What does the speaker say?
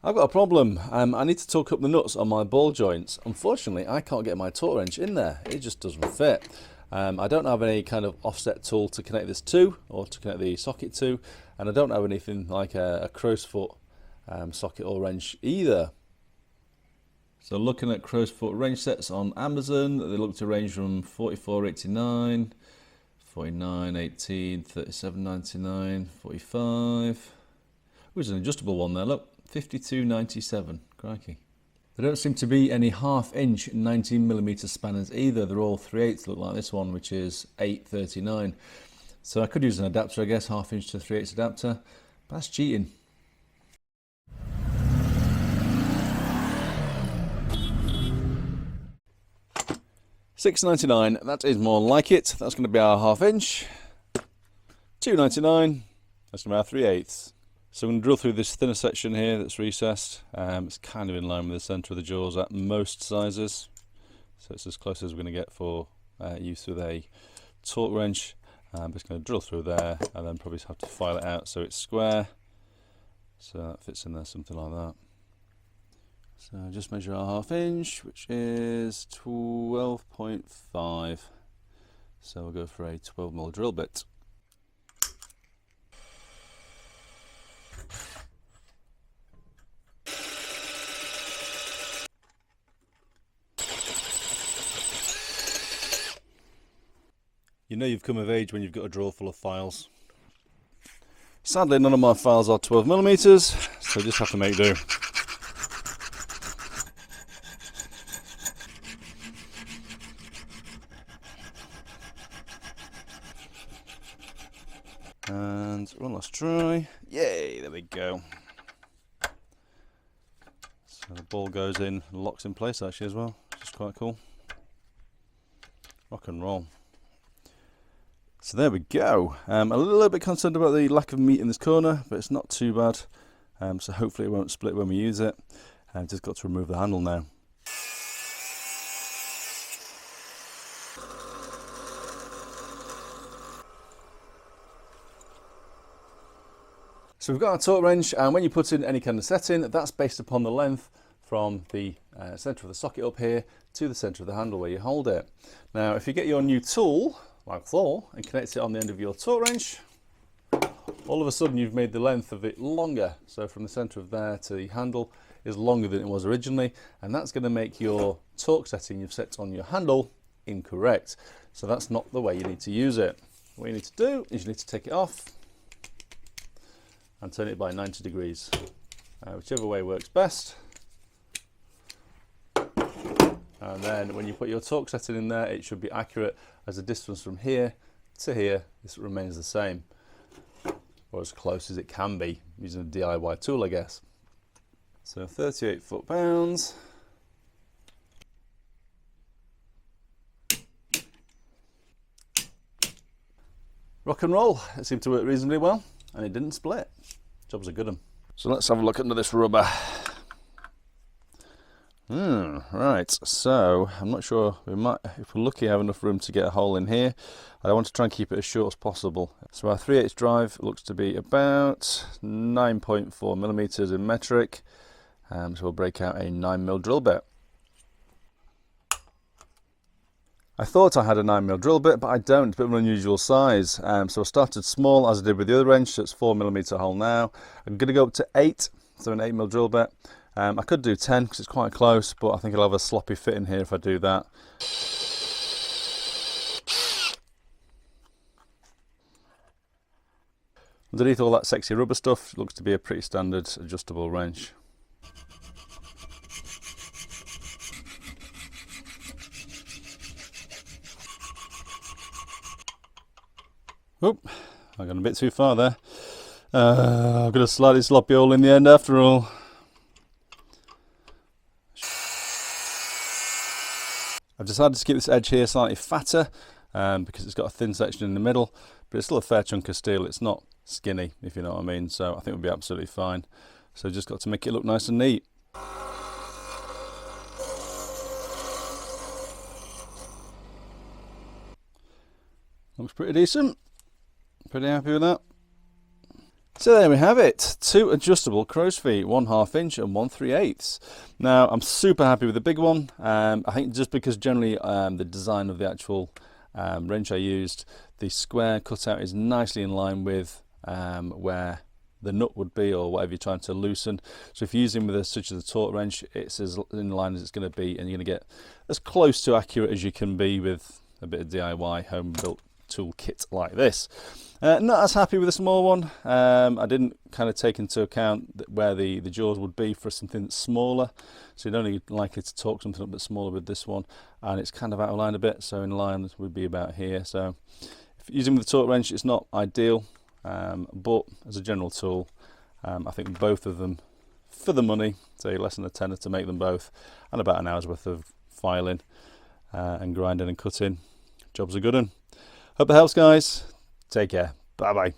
I've got a problem. I need to torque up the nuts on my ball joints. Unfortunately, I can't get my torque wrench in there. It just doesn't fit. I don't have any kind of offset tool to connect this to, or to connect the socket to, and I don't have anything like a crow's foot socket or wrench either. So looking at crow's foot wrench sets on Amazon, they look to range from $44.89, $49.18, $37.99, $45. There's an adjustable one there, look, $52.97, crikey. There don't seem to be any half-inch 19mm spanners either. They're all 3/8, look like this one, which is $8.39. So I could use an adapter, I guess, half-inch to 3/8 adapter, but that's cheating. $6.99, that is more like it. That's going to be our half-inch. $2.99, that's going to be our 3/8. So I'm going to drill through this thinner section here that's recessed. It's kind of in line with the centre of the jaws at most sizes. So it's as close as we're going to get for use with a torque wrench. I'm just going to drill through there and then probably have to file it out so it's square. So that fits in there, something like that. So just measure our half-inch, which is 12.5. So we'll go for a 12mm drill bit. You know you've come of age when you've got a drawer full of files. Sadly, none of my files are 12mm, so I just have to make do. And one last try. Yay, there we go. So the ball goes in, locks in place actually as well, which is quite cool. Rock and roll. So there we go. A little bit concerned about the lack of meat in this corner, but it's not too bad. So hopefully it won't split when we use it. I've just got to remove the handle now. So we've got our torque wrench, and when you put in any kind of setting, that's based upon the length from the centre of the socket up here to the centre of the handle where you hold it. Now if you get your new tool, like Thor, and connect it on the end of your torque wrench, all of a sudden you've made the length of it longer. So from the centre of there to the handle is longer than it was originally, and that's going to make your torque setting you've set on your handle incorrect. So that's not the way you need to use it. What you need to do is you need to take it off and turn it by 90 degrees, whichever way works best. And then when you put your torque setting in there, it should be accurate, as the distance from here to here, this remains the same, or as close as it can be, using a DIY tool, I guess. So 38 foot-pounds. Rock and roll. It seemed to work reasonably well, and it didn't split. Job's a good one. So let's have a look under this rubber. Right, so I'm not sure, we might, if we're lucky, have enough room to get a hole in here. I want to try and keep it as short as possible. So our 3/8 drive looks to be about 9.4mm in metric. So we'll break out a 9mm drill bit. I thought I had a 9mm drill bit, but I don't. It's a bit of an unusual size. So I started small, as I did with the other wrench, so it's 4mm hole now. I'm going to go up to 8, so an 8mm drill bit. I could do 10 because it's quite close, but I think I'll have a sloppy fit in here if I do that. Underneath all that sexy rubber stuff, it looks to be a pretty standard adjustable wrench. Oop, I got a bit too far there. I've got a slightly sloppy hole in the end after all. I've decided to keep this edge here slightly fatter because it's got a thin section in the middle, but it's still a fair chunk of steel. It's not skinny, if you know what I mean, so I think it'll be absolutely fine. So just got to make it look nice and neat. Looks pretty decent. Pretty happy with that. So there we have it, 2 adjustable crow's feet, 1/2 inch and 1/3. Now I'm super happy with the big one. I think just because generally the design of the actual wrench I used, the square cutout is nicely in line with where the nut would be or whatever you're trying to loosen. So if you're using with such as a torque wrench, it's as in line as it's going to be, and you're going to get as close to accurate as you can be with a bit of DIY home built tool kit like this. Not as happy with the small one. I didn't kind of take into account where the jaws would be for something that's smaller, so you'd only likely to torque something a bit smaller with this one, and it's kind of out of line a bit, so in line would be about here. So if using with the torque wrench, it's not ideal, but as a general tool, I think both of them, for the money, say less than a tenner to make them both, and about an hour's worth of filing and grinding and cutting, job's a good one. Hope that helps, guys. Take care. Bye bye.